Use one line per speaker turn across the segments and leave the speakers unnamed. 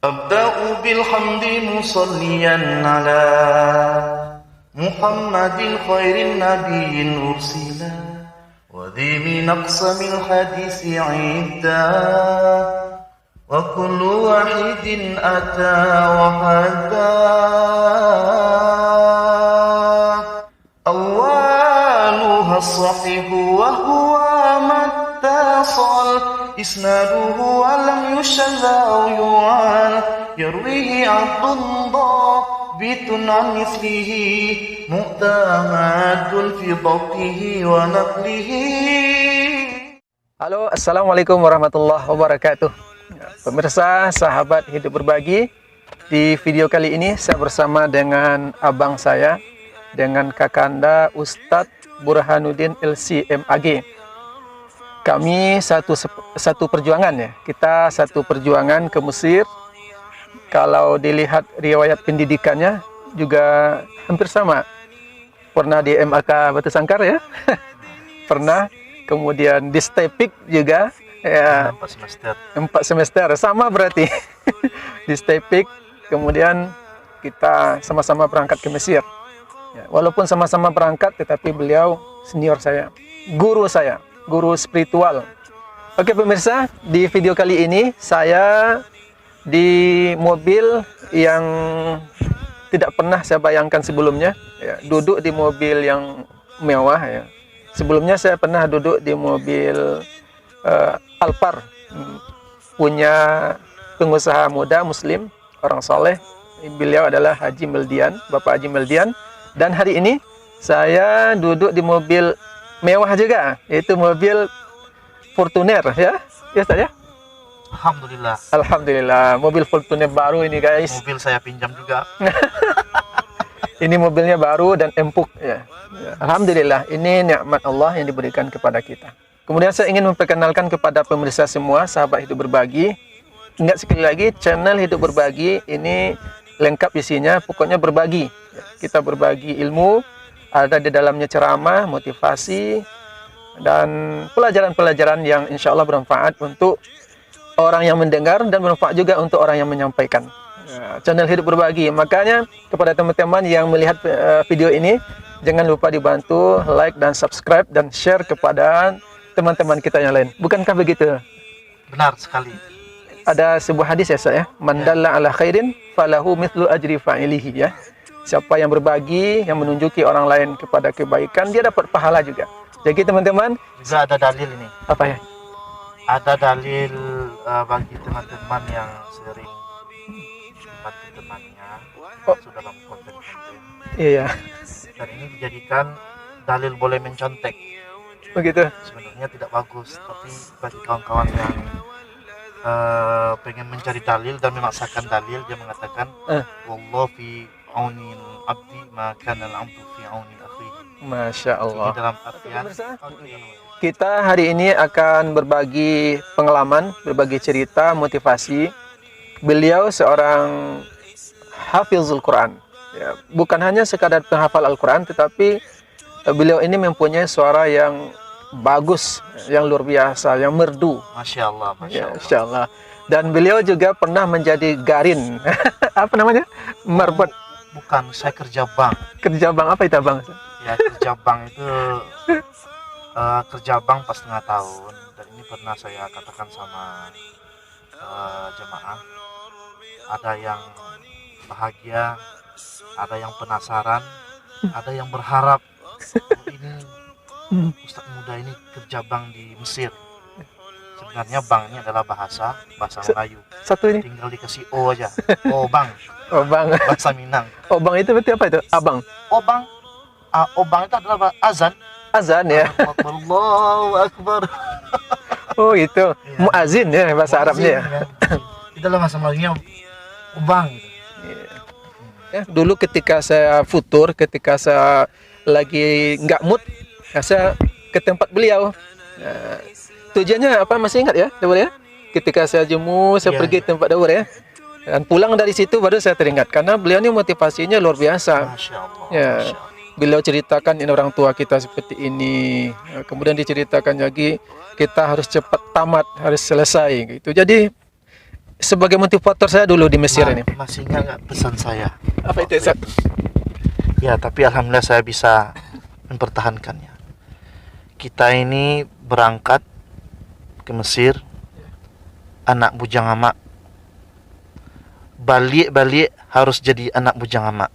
أبدأ بالحمد مصليا على محمد خير النبي أرسلا وذي من أقسم الحديث عدا وكل واحد أتى وحدا أولها الصحيح وهو ما اتصل إسناده ولم يشذ أو يعان يرويه عبد ضابط عن مثله مؤتمد في ضبطه ونقله.
Halo, assalamualaikum warahmatullahi wabarakatuh. Pemirsa, sahabat hidup berbagi, di video kali ini saya bersama dengan abang saya, dengan kakanda Ustadz Burhanuddin LC-MAG. Kami satu perjuangan ya. Kita satu perjuangan ke Mesir. Kalau dilihat riwayat pendidikannya juga hampir sama. Pernah di MAK Batu Sangkar ya. Pernah. Kemudian di Stepik juga ya, 4 semester sama berarti. Di Stepik. Kemudian kita sama-sama berangkat ke Mesir ya, walaupun sama-sama berangkat tetapi beliau senior saya, guru saya, guru spiritual. Oke pemirsa, di video kali ini saya di mobil yang tidak pernah saya bayangkan sebelumnya ya, duduk di mobil yang mewah ya. Sebelumnya saya pernah duduk di mobil Alphard, punya pengusaha muda muslim, orang soleh. Beliau adalah Haji Meldian, Bapak Haji Meldian. Dan hari ini saya duduk di mobil mewah juga, yaitu mobil Fortuner ya. Ya Ustaz ya?
Alhamdulillah.
Alhamdulillah, mobil Fortuner baru ini guys.
Mobil saya pinjam juga.
Ini mobilnya baru dan empuk ya. Alhamdulillah, ini nikmat Allah yang diberikan kepada kita. Kemudian saya ingin memperkenalkan kepada pemirsa semua, sahabat hidup berbagi. Ingat sekali lagi, channel hidup berbagi ini lengkap isinya, pokoknya berbagi. Kita berbagi ilmu, ada di dalamnya ceramah, motivasi, dan pelajaran-pelajaran yang insya Allah bermanfaat untuk orang yang mendengar dan bermanfaat juga untuk orang yang menyampaikan. Channel hidup berbagi. Makanya kepada teman-teman yang melihat video ini, jangan lupa dibantu like dan subscribe dan share kepada teman-teman kita yang lain. Bukankah begitu?
Benar sekali.
Ada sebuah hadis ya saya, man dalla ala khairin falahu mithlu ajri fa'ilihi ya. Siapa yang berbagi, yang menunjuki orang lain kepada kebaikan, dia dapat pahala juga. Jadi teman-teman,
juga ada dalil ini.
Apa ya?
Ada dalil bagi teman-teman yang sering bantu temannya masuk dalam konten-konten.
Iya.
Dan ini dijadikan dalil boleh mencontek.
Begitu.
Sebenarnya tidak bagus, tapi bagi kawan-kawan yang pengen mencari dalil dan memaksakan dalil, dia mengatakan wallahu fi aunil abdi ma kana al-abdu fi aunil akhihi.
Masya Allah.
Jadi dalam artian
kita hari ini akan berbagi pengalaman, berbagi cerita, motivasi. Beliau seorang hafizul Quran ya, bukan hanya sekadar penghafal Al-Quran, tetapi beliau ini mempunyai suara yang bagus, yang luar biasa, yang merdu.
Masya Allah, Masya Allah.
Masya Allah. Dan beliau juga pernah menjadi garin. Apa namanya? Marbot.
Bukan, saya kerja bank.
Kerja bank apa itu bang?
Ya, kerja bank itu kerja bank pas setengah tahun. Dan ini pernah saya katakan sama jemaah, ada yang bahagia, ada yang penasaran, ada yang berharap ini Ustadz muda ini kerja bank di Mesir. Sebenarnya bank ini adalah bahasa Melayu.
Satu ini.
Tinggal dikasih O aja. O bang.
Oh bang.
Bahasa Minang.
Oh bang itu berarti apa itu? Abang.
Obang. Obang itu adalah azan.
Azan ya.
Allahu Akbar.
Oh itu.
Ya.
Muazin ya bahasa Arabnya ya.
Di dalam bahasa Melayu obang.
Ya, dulu ketika saya futur, ketika saya lagi nggak mood, ya, saya ke tempat beliau. Nah, tujuannya apa masih ingat ya, Dawar ya? Ketika saya jemu, saya pergi tempat Dawar ya. Dan pulang dari situ baru saya teringat, karena beliau ini motivasinya luar biasa.
Masya Allah.
Ya,
Masya Allah.
beliau ceritakan ini orang tua kita seperti ini. Kemudian diceritakan lagi kita harus cepat tamat, harus selesai gitu. Jadi sebagai motivator saya dulu di Mesir ini.
Masih ingat nggak pesan saya?
Apa itu, Ustaz?
Ya, tapi alhamdulillah saya bisa mempertahankannya. Kita ini berangkat ke Mesir, anak bujang amak. Balik harus jadi anak bujang amak.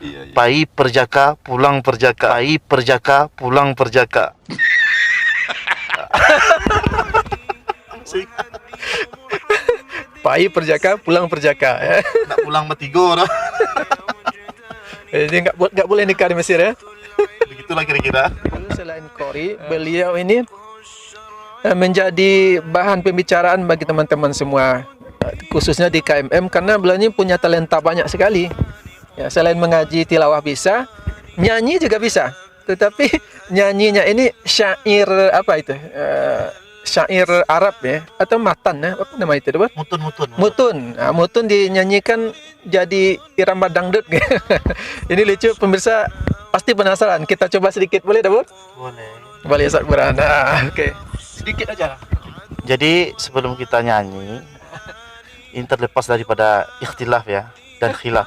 Iya, iya.
Pai perjaka, pulang perjaka. Pai perjaka, pulang perjaka.
Pai perjaka, pulang perjaka. Ya.
Nak pulang bertiga orang.
Jadi nggak boleh nikah di Mesir ya.
Begitulah kira-kira.
Dulu selain Qori, beliau ini menjadi bahan pembicaraan bagi teman-teman semua, khususnya di KMM, karena beliau ini punya talenta banyak sekali. Ya, selain mengaji tilawah bisa, nyanyi juga bisa. Tetapi nyanyinya ini syair apa itu? Syair Arab ya, atau matan ya, apa nama itu?
Mutun.
Mutun. Nah, mutun dinyanyikan jadi irama dangdut. Ini lucu, pemirsa pasti penasaran. Kita coba sedikit, boleh, Dabur?
Boleh.
Boleh, Ustaz Burhan. Nah, oke. Sedikit aja.
Jadi sebelum kita nyanyi, ini terlepas daripada ikhtilaf ya dan khilaf.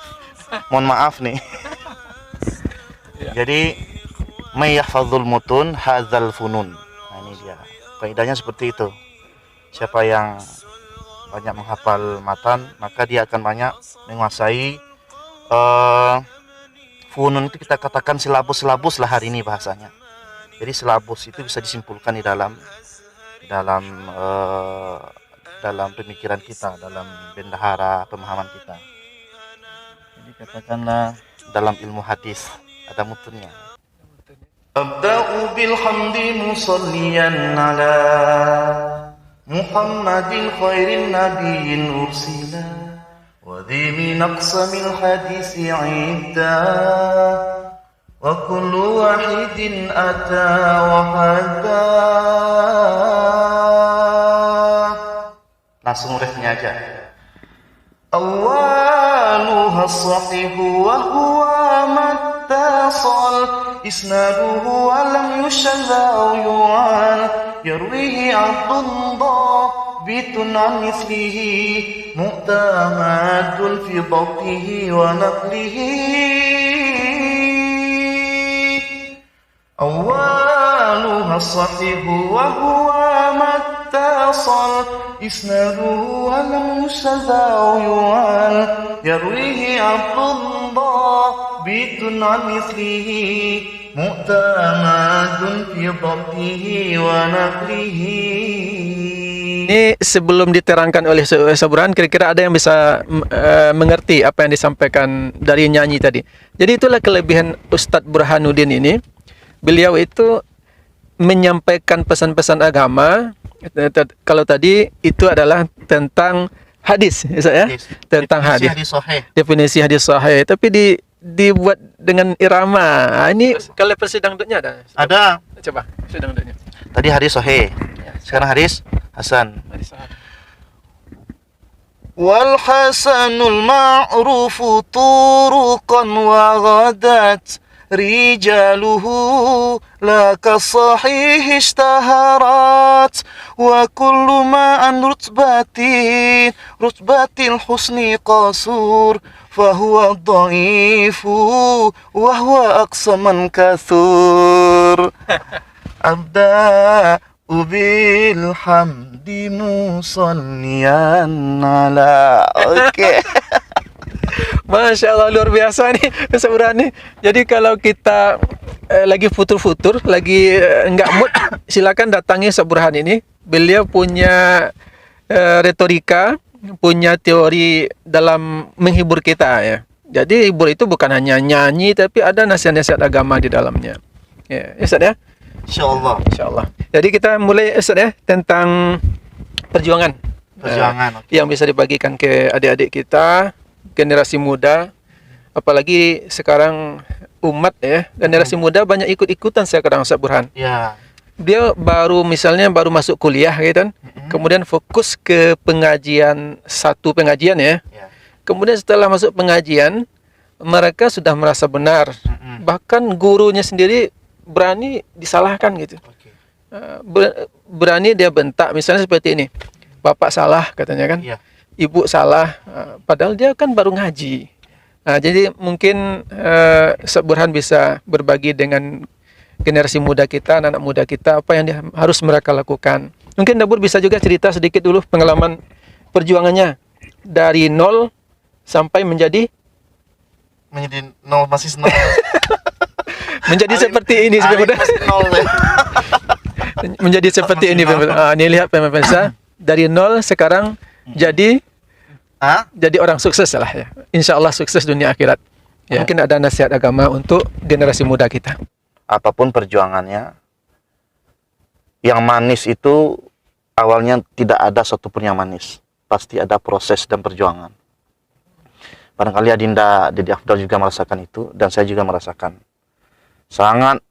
Mohon maaf nih.
Ya.
Jadi may yahfazul mutun hadzal funun. Nah, ini dia. Kaidahnya seperti itu. Siapa yang banyak menghafal matan, maka dia akan banyak menguasai funun, itu kita katakan silabus lah hari ini bahasanya. Jadi silabus itu bisa disimpulkan di dalam pemikiran kita, dalam bendahara pemahaman kita. Jadi katakanlah dalam ilmu hadis ada mutunnya. Abda'u bilhamdi musalliyan ala Muhammadin khairin nabiyyin ursila wa dhi min aqsamil hadisi idda wa kullu wahidin ata wa hadda. Langsung refnya aja. Awaluha sahihu wa huwa mattasal isnaduhu wa lam yushadha yu'al yarwihi abdullah bitun an mislihi mu'tamadun fi dhabtihi wa naqlihi. Awaluha sahihu wa huwa mattasal isnaduhu wa lam yushadha yu'al yarwihi abdullah bitun an mislihi mu'tamadun fi dhabtihi wa naqlihi.
Ini sebelum diterangkan oleh Ustaz Burhan, kira-kira ada yang bisa mengerti apa yang disampaikan dari nyanyi tadi. Jadi itulah kelebihan Ustadz Burhanuddin ini. Beliau itu menyampaikan pesan-pesan agama. Kalau tadi itu adalah tentang hadis, ya? Tentang hadis. Definisi hadis sahih. Tapi dibuat dengan irama. Ini kalau versi dangdutnya ada?
Ada.
Coba versi dangdutnya.
Tadi hadis sahih. Sekarang hadis hasan. Wal hasanul ma'rufu turuqan wa ghadat rijaluhu laka sahih ishtaharat wa kullu ma an rutbatil husni qasur fahuwa dha'ifu wa huwa aqsaman kathur. Abda bil hamdi musalliyan ala. Oke.
Masya Allah, luar biasa nih Ustaz Burhan nih. Jadi kalau kita lagi futur-futur, lagi enggak mood, silakan datangi Ustaz Burhan ini. Beliau punya retorika, punya teori dalam menghibur kita ya. Jadi hibur itu bukan hanya nyanyi, tapi ada nasihat-nasihat agama di dalamnya. Ya, Ustaz ya.
Insyaallah.
Insyaallah. Jadi kita mulai Ustaz ya tentang perjuangan. Yang bisa dibagikan ke adik-adik kita, generasi muda, apalagi sekarang umat ya, generasi muda banyak ikut-ikutan sekarang Ustaz Burhan.
Ya.
Dia baru masuk kuliah gitu kan. Kemudian fokus ke satu pengajian ya. Kemudian setelah masuk pengajian, mereka sudah merasa benar. Bahkan gurunya sendiri berani disalahkan gitu. Berani dia bentak, misalnya seperti ini. bapak salah katanya kan,
Iya.
ibu salah, padahal dia kan baru ngaji. Nah, jadi mungkin Ustaz Burhan bisa berbagi dengan generasi muda kita, anak-anak muda kita, apa yang harus mereka lakukan. Mungkin Dabur bisa juga cerita sedikit dulu pengalaman perjuangannya dari nol sampai menjadi
nol, masih nol.
menjadi seperti ini
Alif
sebenarnya.
masih nol ya.
Menjadi seperti ini pemirsa. Ini lihat pemirsa, dari nol sekarang jadi orang sukses lah ya. Insya Allah sukses dunia akhirat. Ya. Mungkin ada nasihat agama untuk generasi muda kita.
Apapun perjuangannya, yang manis itu awalnya tidak ada satupun yang manis. Pasti ada proses dan perjuangan. Barangkali Adinda Dede Afdal juga merasakan itu, dan saya juga merasakan. Sangat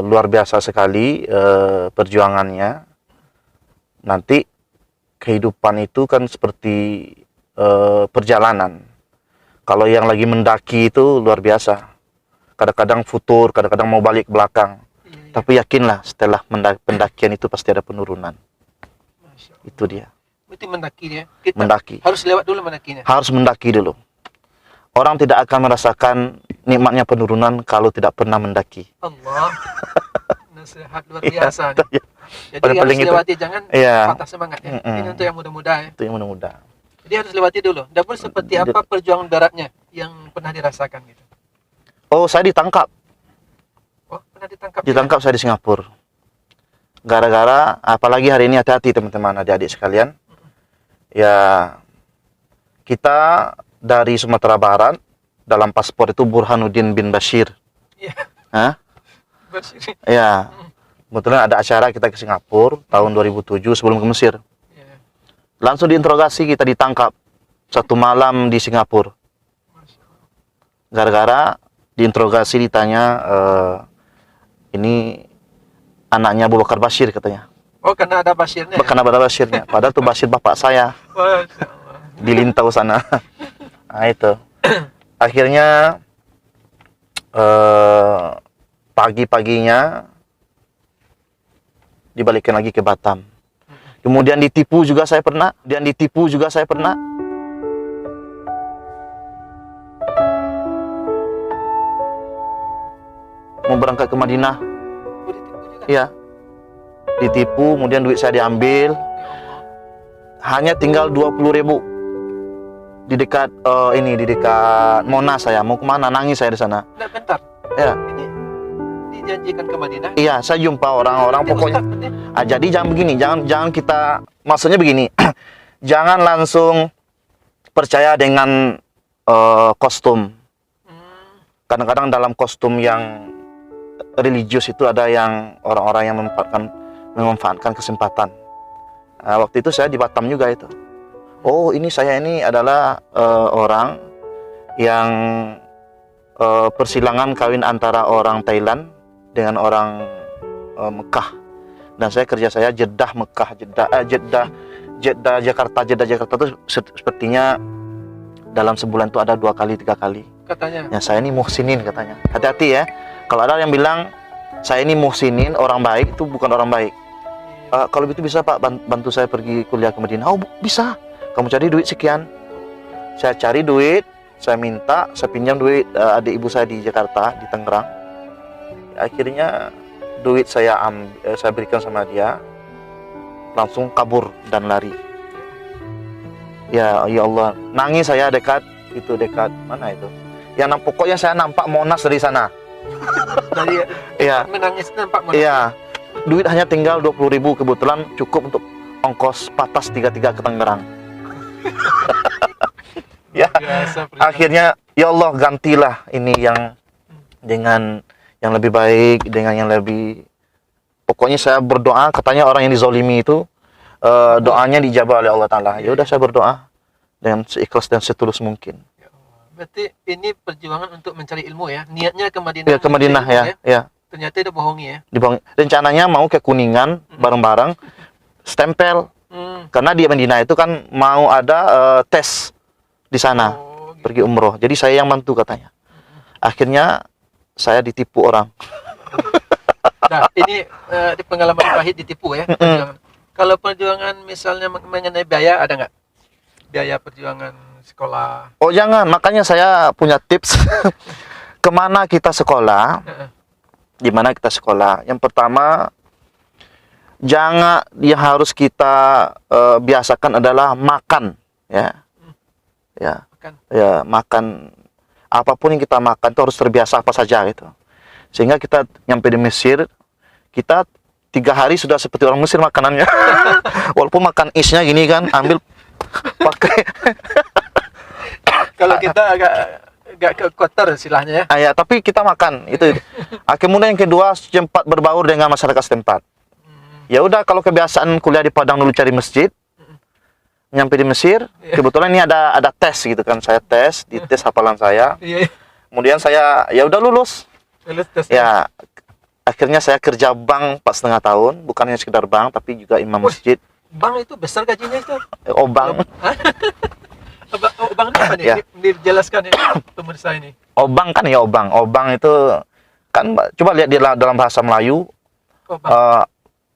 luar biasa sekali perjuangannya. Nanti kehidupan itu kan seperti perjalanan. Kalau yang lagi mendaki itu luar biasa. Kadang-kadang futur, kadang-kadang mau balik ke belakang. Tapi yakinlah setelah pendakian itu pasti ada penurunan. Itu dia.
Berarti mendaki ya. Kita
Mendaki.
harus lewat dulu mendakinya.
Harus mendaki dulu. Orang tidak akan merasakan nikmatnya penurunan kalau tidak pernah mendaki.
Allah. Nasihat luar biasa.
Ya.
Jadi
Paling
harus
itu.
lewati, jangan
Iya.
patah semangat ya. Ini untuk yang muda-muda ya.
Itu yang mudah-mudah.
Jadi harus lewati dulu. Dapur seperti apa perjuangan daratnya yang pernah dirasakan gitu?
Oh, saya ditangkap.
Oh, pernah ditangkap?
Ditangkap saya di Singapura. Gara-gara, apalagi hari ini hati-hati teman-teman adik-adik sekalian. Ya, kita dari Sumatera Barat, dalam paspor itu Burhanuddin bin Bashir.
Iya.
Hah?
Bashir.
Ya, kebetulan ada acara kita ke Singapura tahun 2007 sebelum ke Mesir.
Iya.
Langsung diinterogasi, kita ditangkap 1 malam di Singapura. Gara-gara diinterogasi ditanya, ini anaknya Abu Bakar Bashir katanya.
Oh, karena ada Bashirnya.
Karena ada Bashirnya. Padahal itu Bashir bapak saya
Masya Allah.
di Lintau sana. Nah itu. Akhirnya pagi-paginya dibalikin lagi ke Batam. Kemudian ditipu juga saya pernah. Mau berangkat ke Madinah.
Oh, ditipu juga.
Iya. Ditipu, kemudian duit saya diambil.
Ya Allah.
Hanya tinggal 20.000 di dekat di dekat Monas. Saya mau kemana, nangis saya di sana.
Nah, bentar.
Ya.
Ini dijanjikan ke Madinah.
Iya, saya jumpa orang-orang
Berarti
pokoknya.
Ustaz, berarti?
Jadi jangan begini, jangan kita, maksudnya begini. Jangan langsung percaya dengan kostum. Kadang-kadang dalam kostum yang religius itu ada yang orang-orang yang memanfaatkan kesempatan. Waktu itu saya di Batam juga itu. Oh, saya ini adalah orang yang persilangan kawin antara orang Thailand dengan orang Mekah. Dan kerja saya Jeddah Mekah, Jeddah Jakarta itu sepertinya dalam sebulan itu ada 2 kali 3 kali.
Katanya.
Ya, saya ini muhsinin katanya. Hati-hati ya. Kalau ada yang bilang saya ini muhsinin, orang baik, itu bukan orang baik. Kalau gitu bisa Pak bantu saya pergi kuliah ke Madinah. Oh, bisa. Kamu cari duit sekian. Saya cari duit, saya minta, saya pinjam duit adik ibu saya di Jakarta, di Tangerang. Akhirnya duit saya berikan sama dia, langsung kabur dan lari. Ya Allah, nangis saya dekat mana itu? Pokoknya saya nampak Monas dari sana.
Dari
Iya.
menangis nampak Monas.
Iya. Duit hanya tinggal 20.000, kebetulan cukup untuk ongkos patas 3 ke Tangerang. Ya.
Biasa,
Akhirnya ya Allah, gantilah ini yang dengan yang lebih baik, dengan yang lebih, pokoknya saya berdoa. Katanya orang yang dizolimi itu doanya dijabah oleh Allah Ta'ala. Ya udah, saya berdoa dengan seikhlas dan setulus mungkin.
Berarti ini perjuangan untuk mencari ilmu ya. Niatnya ke Madinah.
Ya, ke Madinah ya. Ya.
Ternyata dia bohongi ya.
Rencananya mau ke Kuningan bareng-bareng, stempel. Karena di Madinah itu kan mau ada tes di sana,
Oh, gitu.
pergi umroh. Jadi saya yang bantu katanya. Akhirnya saya ditipu orang.
Nah, ini di pengalaman pahit ditipu ya. Perjuangan. Kalau perjuangan misalnya mengenai biaya, ada nggak? Biaya perjuangan sekolah.
Oh jangan, makanya saya punya tips kemana kita sekolah, di mana kita sekolah. Yang pertama, jangan yang harus kita biasakan adalah makan, ya,
Makan.
ya makan apapun yang kita makan itu harus terbiasa apa saja gitu. Sehingga kita nyampe di Mesir, kita 3 hari sudah seperti orang Mesir makanannya. Walaupun makan isnya gini kan, ambil pakai.
Kalau kita agak ke kotor istilahnya ya.
Ya, tapi kita makan itu. Kemudian yang kedua, sempat berbaur dengan masyarakat setempat. Ya udah, kalau kebiasaan kuliah di Padang dulu cari masjid, nyampe di Mesir, kebetulan ini ada tes gitu kan, saya tes, dites hafalan saya. Kemudian saya ya udah lulus. Ya, akhirnya saya kerja bank 4,5 tahun, bukan hanya sekedar bank tapi juga imam masjid.
Bank itu besar gajinya itu.
Oh, bank.
Bank ini apa nih?
Ya.
Dijelaskan ya pemirsa ini.
Obang kan ya, obang. Obang itu kan, coba lihat di dalam bahasa Melayu,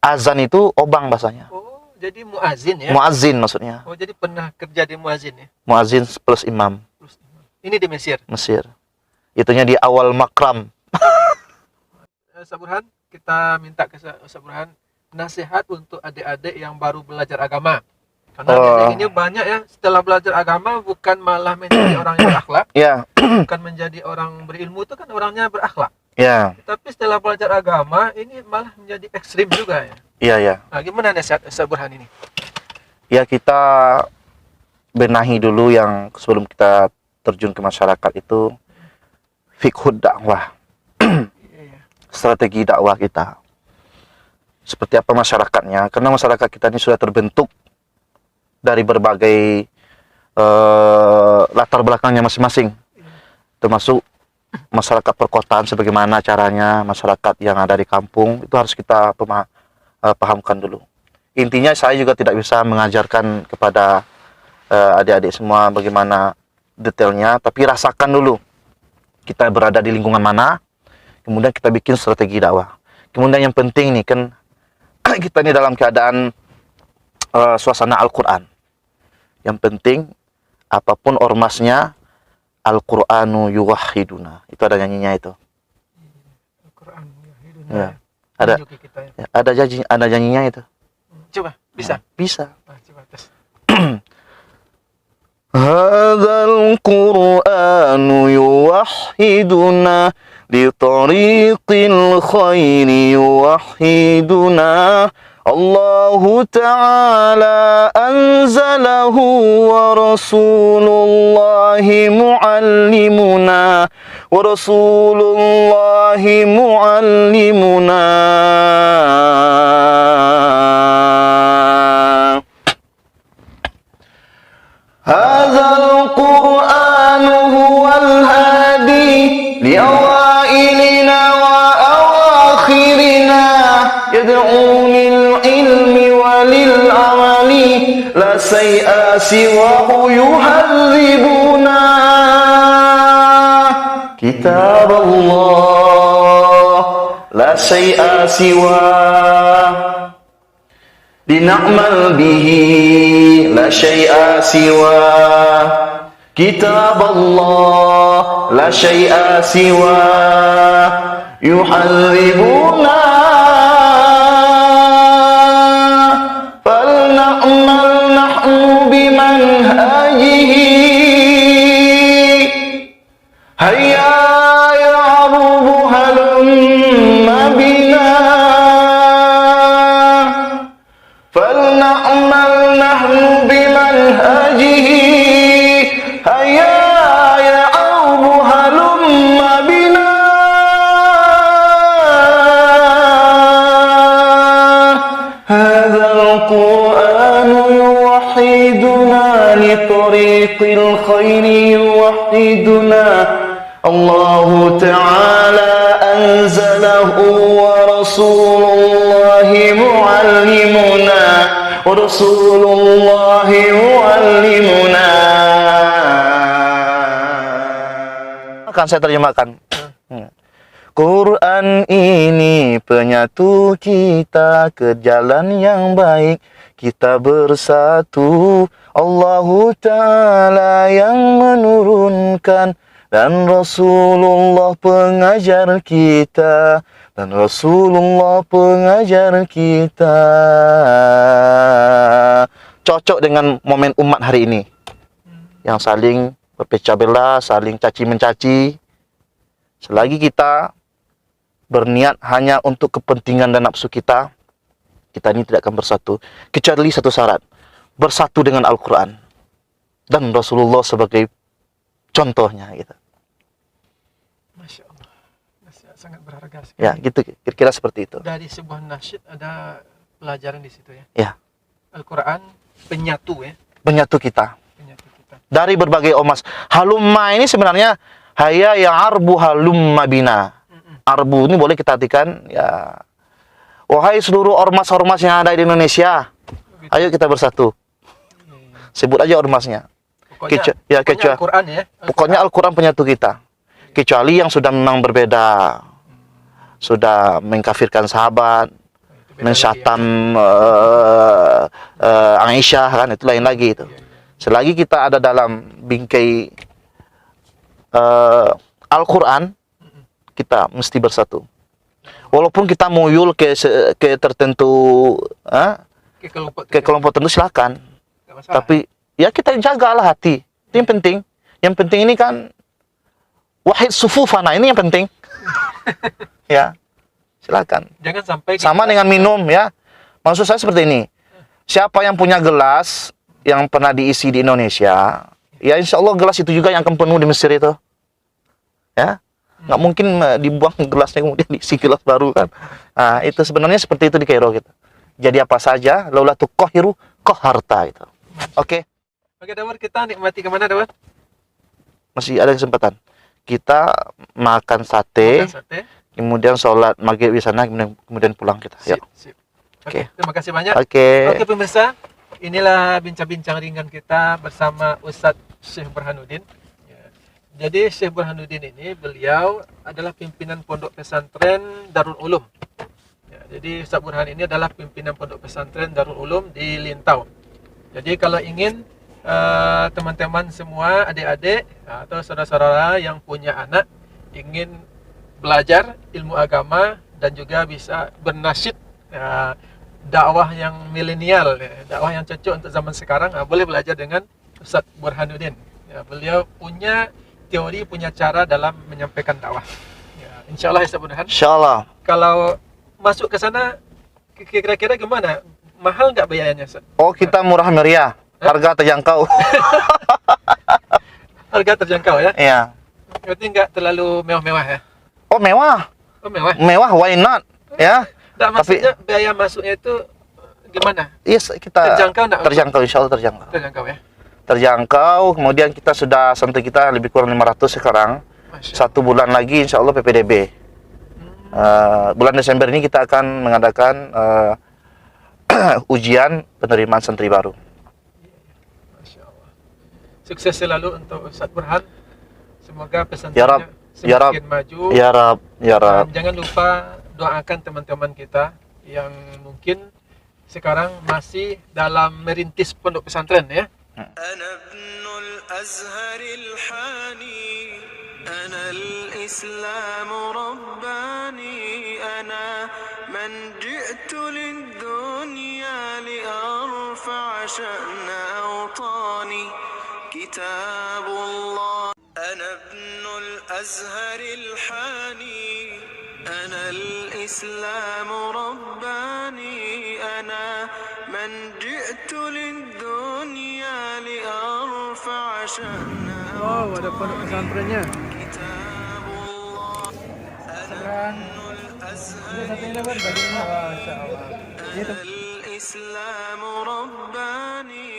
azan itu obang bahasanya.
Oh, jadi muazin ya?
Muazin maksudnya.
Oh, jadi pernah kerja di muazin ya?
Muazin plus imam.
Ini di Mesir.
Mesir. Itunya di awal makram.
Ustaz Burhan, kita minta ke Ustaz Burhan nasihat untuk adik-adik yang baru belajar agama. Karena adik-adik ini banyak ya, setelah belajar agama bukan malah menjadi orang yang berakhlak.
Ya.
Bukan menjadi orang berilmu, itu kan orangnya berakhlak.
Ya.
Tapi setelah belajar agama, ini malah menjadi ekstrim juga ya.
Iya, ya.
Nah, gimana nasihat Ustaz Burhan ini?
Ya, kita benahi dulu yang sebelum kita terjun ke masyarakat itu fiqhud dakwah. Strategi dakwah kita. Seperti apa masyarakatnya? Karena masyarakat kita ini sudah terbentuk dari berbagai latar belakangnya masing-masing. Termasuk masyarakat perkotaan sebagaimana caranya, masyarakat yang ada di kampung, itu harus kita pahamkan dulu. Intinya saya juga tidak bisa mengajarkan kepada adik-adik semua bagaimana detailnya, tapi rasakan dulu kita berada di lingkungan mana, kemudian kita bikin strategi dakwah. Kemudian yang penting nih kan, kita ini dalam keadaan suasana Al-Quran. Yang penting apapun ormasnya, Al-Qur'anu yuwahhiduna. Itu ada nyanyinya itu.
Al-Quran yuwahhiduna.
Ya. Ada nyanyinya itu.
Coba, bisa?
Bisa.
Nah, coba tes.
Hadzal Qur'anu yuwahhiduna li tariqil khairi yuwahhiduna. Allahu ta'ala anzalahu wa rasulullahi muallimuna wa rasulullahi muallimuna. Hadzal Qur'anu huwal hadi li awailina wa awakhirina yad'u lil ilmi wa lil amali la say'a siwahu yuhadzibuna. Kitab Allah la say'a siwa لنعمل به لا شيء سوى كتاب الله لا شيء سوى يحذبنا فلنعمل نحن بمنهجه هيا يعرب هلم بنا فلنعمل نحن بمنهجه هيا يعرب هلم بنا هذا القرآن يوحدنا لطريق الخير يوحدنا الله تعالى أنزله ورسول الله معلمنا ورسول الله معلمنا. Akan saya terjemahkan. Quran ini penyatu kita ke jalan yang baik. Kita bersatu, Allahu Ta'ala yang menurunkan, dan Rasulullah pengajar kita, dan Rasulullah pengajar kita. Cocok dengan momen umat hari ini, yang saling berpecah belah, saling caci mencaci. Selagi kita berniat hanya untuk kepentingan dan nafsu kita, kita ini tidak akan bersatu. Kecuali satu syarat, bersatu dengan Al-Quran dan Rasulullah sebagai contohnya gitu.
Masya Allah. Sangat berharga sekali.
Ya, gitu kira-kira seperti itu.
Dari sebuah nasyid ada pelajaran di situ ya.
Ya,
Al-Quran penyatu ya.
menyatu kita
Penyatu kita.
dari berbagai ormas. Halumma ini sebenarnya haya ya arbu halumma bina. Arbu ini boleh kita artikan ya, wahai seluruh ormas-ormas yang ada di Indonesia, ayo kita bersatu. Sebut aja ormasnya.
Pokoknya Al-Quran ya.
Pokoknya Al-Quran penyatu kita. Kecuali yang sudah memang berbeda, sudah mengkafirkan sahabat, mensyatam Aisyah, kan itu lain lagi itu. Selagi kita ada dalam bingkai Al-Quran, kita mesti bersatu. Walaupun kita muyul ke tertentu, ke kelompok tertentu silakan. Tapi ya kita jagalah hati. Itu yang penting. Yang penting ini kan wahid sufufana, ini yang penting. Ya, silakan.
Jangan sampai
Sama dengan minum ya. Maksud saya seperti ini. Siapa yang punya gelas yang pernah diisi di Indonesia, ya insya Allah gelas itu juga yang akan penuh di Mesir itu. Ya, nggak mungkin dibuang gelasnya kemudian diisi gelas baru kan. Nah, itu sebenarnya seperti itu di Kairo gitu. Jadi apa saja, laula tuqahiru qaharta itu. Oke.
Oke, Dawud, kita nikmati kemana, Dawud?
Masih ada kesempatan. Kita makan sate,
Makan sate.
kemudian sholat maghrib di sana, kemudian pulang kita. Yuk.
Sip.
Oke.
Terima kasih banyak.
Oke.
Oke pemirsa, inilah bincang-bincang ringan kita bersama Ustadz Syekh Burhanuddin. Ya. Jadi Syekh Burhanuddin ini beliau adalah pimpinan pondok pesantren Darul Ulum. Ya, jadi Ustadz Burhan ini adalah pimpinan pondok pesantren Darul Ulum di Lintau. Jadi kalau ingin teman-teman semua, adik-adik atau saudara-saudara yang punya anak ingin belajar ilmu agama dan juga bisa bernasyid dakwah yang milenial, dakwah yang cocok untuk zaman sekarang, boleh belajar dengan Ustadz Burhanuddin. Ya, beliau punya teori, punya cara dalam menyampaikan dakwah. Ya, insya Allah Ustadz Burhan.
Insya Allah.
Kalau masuk ke sana, kira-kira gimana? Mahal nggak biayanya, Ustadz?
Oh, kita murah meriah, harga terjangkau.
Harga terjangkau ya?
Iya.
Berarti nggak terlalu mewah-mewah ya?
Oh, mewah.
Oh, mewah.
Mewah, why not? Ya.
Nggak, maksudnya biaya masuknya itu gimana?
Yes, kita
Terjangkau nggak?
terjangkau, insya Allah terjangkau.
Terjangkau ya?
Terjangkau, kemudian kita sudah santri kita lebih kurang 500 sekarang.
Masya
1 bulan lagi insya Allah PPDB. Bulan Desember ini kita akan mengadakan ujian penerimaan santri baru.
Masya Allah. Sukses selalu untuk Ustadz Burhan. Semoga
Ya Rab,
pesantrennya
ya Rab,
semakin maju.
ya Rab, ya Rab.
Dan jangan lupa doakan teman-teman kita yang mungkin sekarang masih dalam merintis pondok pesantren ya.
أنا ابن الأزهر الحاني أنا الإسلام رباني أنا من جئت للدنيا لأرفع شأن أوطاني كتاب الله أنا ابن الأزهر الحاني أنا الإسلام رباني أنا من جئت للدنيا لأرفع شأن
Oh, ada pondok pesantrennya.
كتاب الله
Pesantren. Ini satunya Masya Allah.
أنا الإسلام رباني